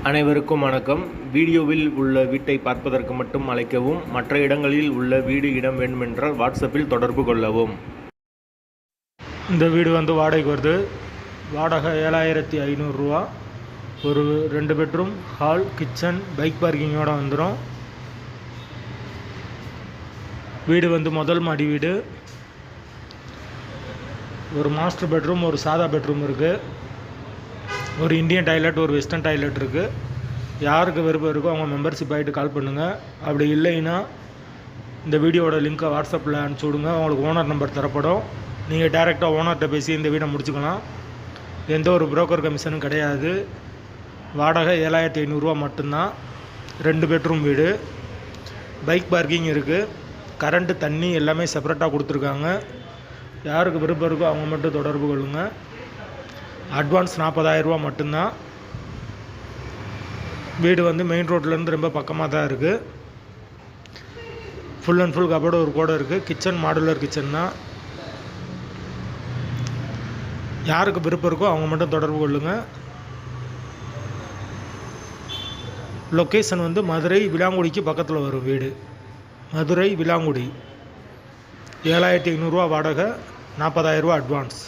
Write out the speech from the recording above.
அனைவருக்கும் வணக்கம். வீடியோவில் உள்ள வீட்டை பார்ப்பதற்கு மட்டும் அழைக்கவும். மற்ற இடங்களில் உள்ள வீடு இடம் வேண்டுமென்றால் வாட்ஸ்அப்பில் தொடர்பு கொள்ளவும். இந்த வீடு வாடகைக்கு வருது. வாடகை 7500 ரூபா. ஒரு 2 பெட்ரூம், ஹால், கிச்சன், பைக் பார்க்கிங்கோடு வந்துடும். வீடு முதல் மாடி வீடு. ஒரு மாஸ்டர் பெட்ரூம், ஒரு சாதா பெட்ரூம் இருக்குது. ஒரு இந்தியன் டாய்லெட், ஒரு வெஸ்டர்ன் டாய்லெட் இருக்குது. யாருக்கு விருப்பம் இருக்கோ அவங்க மெம்பர்ஷிப் ஆகிட்டு கால் பண்ணுங்கள். அப்படி இல்லைன்னா இந்த வீடியோட லிங்க்கை வாட்ஸ்அப்பில் அனுப்பிச்சி விடுங்க. உங்களுக்கு ஓனர் நம்பர் தரப்படும். நீங்கள் டேரெக்டாக ஓனர்கிட்ட பேசி இந்த வீடை முடிச்சுக்கலாம். எந்த ஒரு புரோக்கர் கமிஷனும் கிடையாது. வாடகை 7500 ரூபா மட்டும்தான். 2 பெட்ரூம் வீடு. பைக் பார்க்கிங் இருக்குது. கரண்ட்டு, தண்ணி எல்லாமே செப்பரேட்டாக கொடுத்துருக்காங்க. யாருக்கு விருப்பம் இருக்கோ அவங்க மட்டும் தொடர்பு கொள்ளுங்கள். அட்வான்ஸ் 40000 ரூபா மட்டும்தான். வீடு மெயின் ரோட்லேருந்து ரொம்ப பக்கமாக தான் இருக்குது. ஃபுல் அண்ட் ஃபுல் கபோர்டு ஒரு கூட இருக்குது. கிச்சன் மாடுலர் கிச்சன் தான். யாருக்கு விருப்பம் இருக்கோ அவங்க மட்டும் தொடர்பு கொள்ளுங்கள். லொக்கேஷன் மதுரை விலாங்குடிக்கு பக்கத்தில் வரும் வீடு. மதுரை விலாங்குடி. 7500 ரூபா வாடகை, 40000 ரூபா அட்வான்ஸ்.